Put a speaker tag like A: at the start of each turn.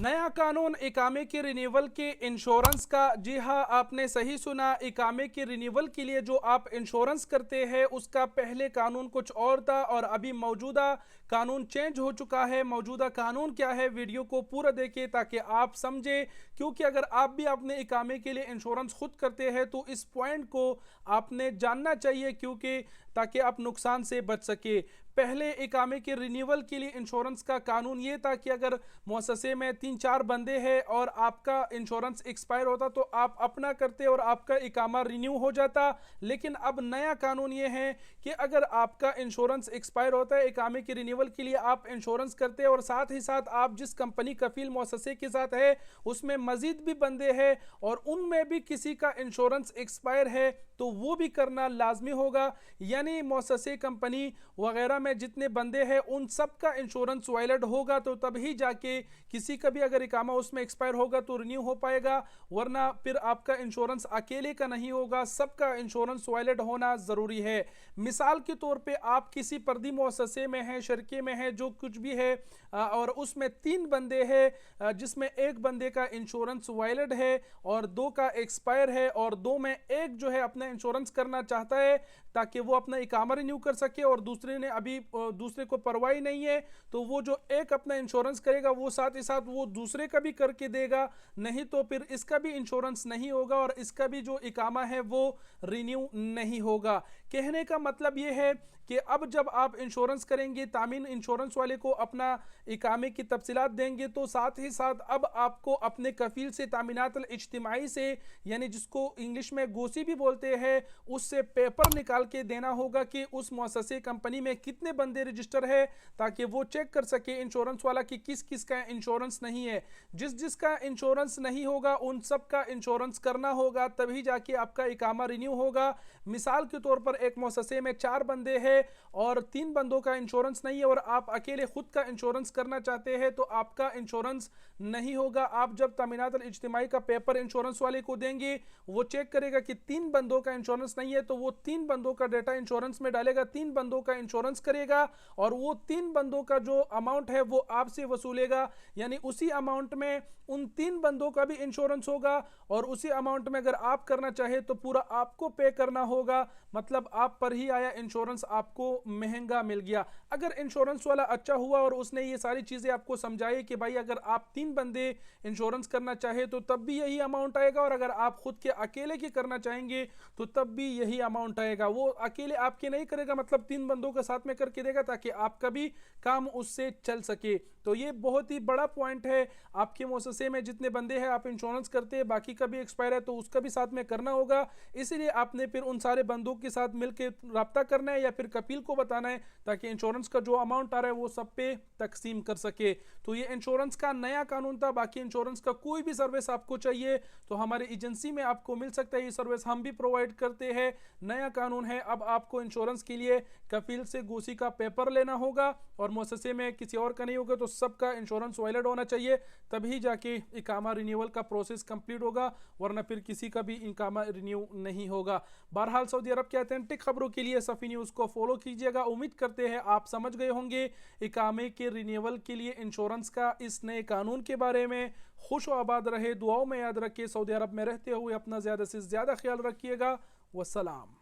A: नया कानून इकामे के रिन्यूअल के इंश्योरेंस का। जी हाँ, आपने सही सुना। इकामे के रिन्यूअल के लिए जो आप इंश्योरेंस करते हैं उसका पहले कानून कुछ और था और अभी मौजूदा कानून चेंज हो चुका है। मौजूदा कानून क्या है, वीडियो को पूरा देखिए ताकि आप समझे, क्योंकि अगर आप भी अपने इकामे के लिए इंश्योरेंस खुद करते हैं तो इस पॉइंट को आपने जानना चाहिए, क्योंकि ताकि आप नुकसान से बच सके। पहले इकामे के रिन्यूअल के लिए इंश्योरेंस का कानून ये था कि अगर मुअस्ससे में 3-4 बंदे हैं और आपका इंश्योरेंस एक्सपायर होता तो आप अपना करते और आपका इकामा रिन्यू हो जाता। लेकिन अब नया कानून ये है कि अगर आपका इंश्योरेंस एक्सपायर होता है, इकामे के रिन्यूअल के लिए आप इंश्योरेंस करते हैं और साथ ही साथ आप जिस कंपनी कफील मुअस्ससे के साथ है उसमें मजीद भी बंदे हैं और उनमें भी किसी का इंश्योरेंस एक्सपायर है तो वो भी करना लाजमी होगा। यानी मुअस्ससे, कंपनी वगैरह में जितने बंदे हैं उन सब का इंश्योरेंस वैलिड होगा तो तभी जाके किसी का भी अगर इकामा उसमें एक्सपायर होगा तो रिन्यू हो पाएगा, वरना फिर आपका इंश्योरेंस अकेले का नहीं होगा, सबका इंश्योरेंस वैलिड होना ज़रूरी है। मिसाल के तौर पे आप किसी पर्दी मुअस्ससे में हैं, शरके में हैं, जो कुछ भी है, और उसमें 3 बंदे हैं जिसमें एक बंदे का इंश्योरेंस वैलिड है और 2 का एक्सपायर है और 2 में एक जो है अपना इंश्योरेंस करना चाहता है ताकि वो अपना इकामा रिन्यू कर सके और दूसरे ने अभी दूसरे को परवाही नहीं है, तो वो जो एक अपना इंश्योरेंस करेगा वो साथ ही साथ वो दूसरे का भी करके देगा, नहीं तो फिर इसका भी इंश्योरेंस नहीं होगा और इसका भी जो इकामा है वो रिन्यू नहीं होगा। कहने का मतलब ये है कि अब जब आप इंश्योरेंस करेंगे, तामीन इंश्योरेंस वाले को अपना इकामे की तफसीलात देंगे तो साथ ही साथ अब आपको अपने कफील से तामीनातल इज्तिमाई से, यानी जिसको इंग्लिश में गोसी भी बोलते हैं, उससे पेपर निकाल के देना होगा कि उस मुअस्ससे कंपनी में कितने बंदे रजिस्टर है, ताकि वो चेक कर सके इंश्योरेंस वाला कि किस किस का इंश्योरेंस नहीं है। जिस जिसका इंश्योरेंस नहीं होगा उन सब का इंश्योरेंस करना होगा, तभी जाके आपका इकामा रिन्यू होगा। मिसाल के तौर पर एक मुअस्ससे में 4 बंदे हैं और 3 बंदों का इंश्योरेंस नहीं है और आप अकेले खुद का इंश्योरेंस करना चाहते हैं तो आपका इंश्योरेंस नहीं होगा। आप जब तामीनातल इज्तिमाई का पेपर इंश्योरेंस वाले को देंगे, वो चेक करेगा कि 3 बंदों का इंश्योरेंस नहीं है तो वो 3 बंदों का डाटा इंश्योरेंस में डालेगा, 3 बंदों का इंश्योरेंस करेगा और वो 3 बंदों का जो अमाउंट है वो आपसे वसूलेगा। यानी उसी अमाउंट में उन 3 बंदों का भी इंश्योरेंस होगा और उसी अमाउंट में अगर आप करना चाहे तो पूरा आपको पे करना होगा। मतलब आप पर ही आया इंश्योरेंस, आपको महंगा मिल गया। अगर इंश्योरेंस वाला अच्छा हुआ और उसने ये सारी चीज़ें आपको समझाई कि भाई अगर आप 3 बंदे इंश्योरेंस करना चाहे तो तब भी यही अमाउंट आएगा और अगर आप खुद के अकेले की करना चाहेंगे तो तब भी यही अमाउंट आएगा। वो अकेले आपके नहीं करेगा, मतलब 3 बंदों के साथ में करके देगा ताकि आपका भी काम उससे चल सके। तो ये बहुत ही बड़ा पॉइंट है। आपके मुअस्ससे में जितने बंदे हैं आप इंश्योरेंस करते हैं, बाकी का भी एक्सपायर है तो उसका भी साथ में करना होगा। इसीलिए आपने फिर उन सारे बंदों के साथ मिलकर रब्ता करना है या फिर कफील को बताना है ताकि इंश्योरेंस का जो अमाउंट आ रहा है वो सब पे तकसीम कर सके। तो ये इंश्योरेंस का नया कानून था। बाकी इंश्योरेंस का कोई भी सर्विस आपको चाहिए तो हमारी एजेंसी में आपको मिल सकता है। ये सर्विस हम भी प्रोवाइड करते हैं। नया कानून है, अब आपको इंश्योरेंस के लिए कफील से गोसी का पेपर लेना होगा और मुअस्ससे में किसी और का नहीं होगा, तो सबका इंश्योरेंस वैलिड होना चाहिए, तभी जाके इकामा रिन्यूअल का प्रोसेस कंप्लीट होगा, वरना फिर किसी का भी इकामा रिन्यू नहीं होगा। बहरहाल सऊदी अरब के ऑथेंटिक खबरों के लिए सफ़ी न्यूज़ को फॉलो कीजिएगा। उम्मीद करते हैं आप समझ गए होंगे इकामे के रिन्यूअल के लिए इंश्योरेंस का इस नए कानून के बारे में। खुश व आबाद रहे, दुआओं में याद रखिए। सऊदी अरब में रहते हुए अपना ज़्यादा से ज़्यादा ख्याल रखिएगा। वस्सलाम।